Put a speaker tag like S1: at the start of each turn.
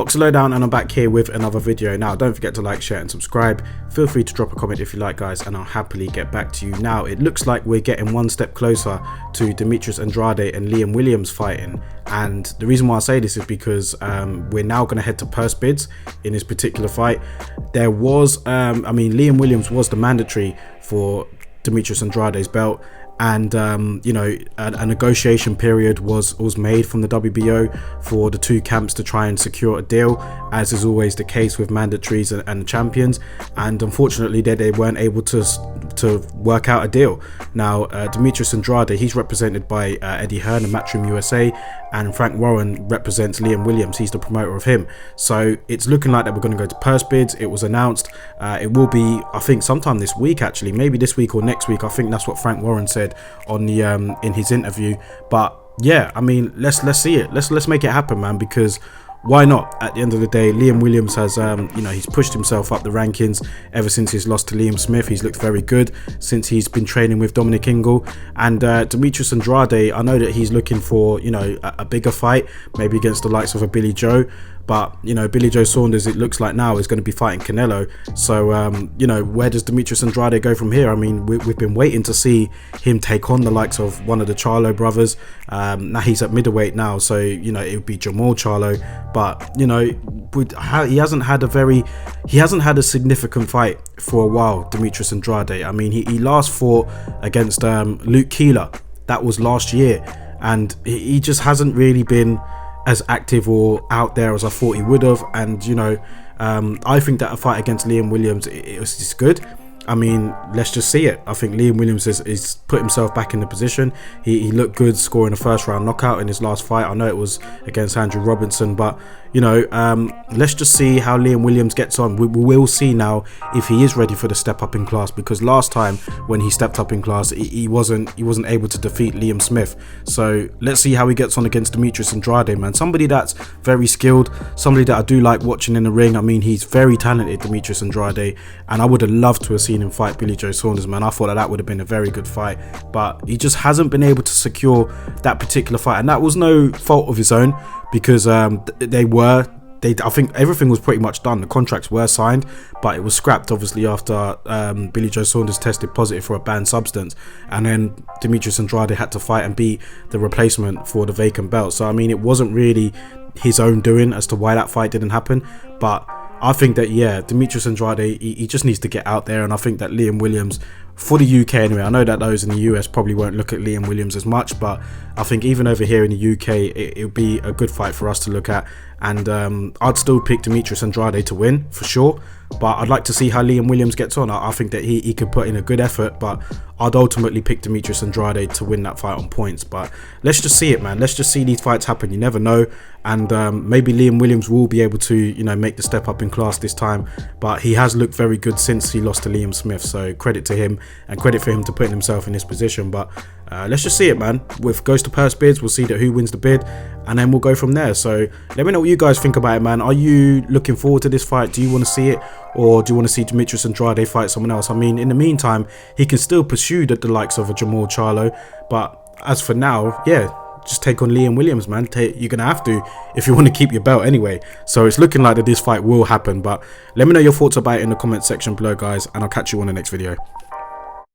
S1: Boxer Lowdown, and I'm back here with another video. Now, don't forget to like, share and subscribe. Feel free to drop a comment if you like, guys, and I'll happily get back to you. Now, it looks like we're getting one step closer to Demetrius Andrade and Liam Williams fighting, and the reason why I say this is because we're now going to head to purse bids in this particular fight. There was Liam Williams was the mandatory for Demetrius Andrade's belt, and you know, a negotiation period was made from the WBO for the two camps to try and secure a deal, as is always the case with mandatories and the champions, and unfortunately they weren't able to work out a deal. Now Demetrius Andrade, he's represented by Eddie Hearn and Matchroom USA, and Frank Warren represents Liam Williams. He's the promoter of him. So it's looking like that we're going to go to purse bids. It was announced it will be, I think, sometime this week, actually, maybe this week or next week. I think that's what Frank Warren said on the in his interview. But yeah, I mean, let's see it. Let's make it happen, man, because why not? At the end of the day, Liam Williams has you know, he's pushed himself up the rankings ever since his loss to Liam Smith. He's looked very good since he's been training with Dominic Ingle. And Demetrius Andrade, I know that he's looking for, you know, a bigger fight, maybe against the likes of a Billy Joe. But, you know, Billy Joe Saunders, it looks like now, is going to be fighting Canelo. So, you know, where does Demetrius Andrade go from here? I mean, we've been waiting to see him take on the likes of one of the Charlo brothers. Now he's at middleweight now, so, you know, it would be Jamal Charlo. But, you know, he hasn't had a significant fight for a while, Demetrius Andrade. I mean, he last fought against Luke Keeler. That was last year. And he just hasn't really been as active or out there as I thought he would have. And, you know, I think that a fight against Liam Williams is good. I mean, let's just see it. I think Liam Williams is put himself back in the position. He looked good scoring a first round knockout in his last fight. I know it was against Andrew Robinson, but, you know, let's just see how Liam Williams gets on. We will see now if he is ready for the step up in class, because last time when he stepped up in class, he wasn't able to defeat Liam Smith. So let's see how he gets on against Demetrius Andrade, man. Somebody that's very skilled, somebody that I do like watching in the ring. I mean, he's very talented, Demetrius Andrade, and I would have loved to have seen him fight Billy Joe Saunders, man. I thought that would have been a very good fight, but he just hasn't been able to secure that particular fight, and that was no fault of his own, because I think everything was pretty much done. The contracts were signed, but it was scrapped obviously after Billy Joe Saunders tested positive for a banned substance, and then Demetrius Andrade had to fight and be the replacement for the vacant belt. So I mean, it wasn't really his own doing as to why that fight didn't happen. But I think that, yeah, Demetrius Andrade, he just needs to get out there, and I think that Liam Williams, for the UK anyway, I know that those in the US probably won't look at Liam Williams as much, but I think even over here in the UK, it would be a good fight for us to look at. And I'd still pick Demetrius Andrade to win, for sure, but I'd like to see how Liam Williams gets on. I think that he could put in a good effort, but I'd ultimately pick Demetrius Andrade to win that fight on points. But let's just see it, man. Let's just see these fights happen. You never know. And maybe Liam Williams will be able to, you know, make the step up in class this time. But he has looked very good since he lost to Liam Smith. So credit to him, and credit for him to putting himself in this position. But let's just see it, man. With goes to purse bids, we'll see that who wins the bid, and then we'll go from there. So let me know what you guys think about it, man. Are you looking forward to this fight? Do you want to see it, or do you want to see Demetrius Andrade fight someone else? I mean, in the meantime, he can still pursue the likes of a Jamal Charlo, but as for now, yeah, just take on Liam Williams, man. You're gonna have to if you want to keep your belt anyway. So it's looking like that this fight will happen. But let me know your thoughts about it in the comment section below, guys, and I'll catch you on the next video.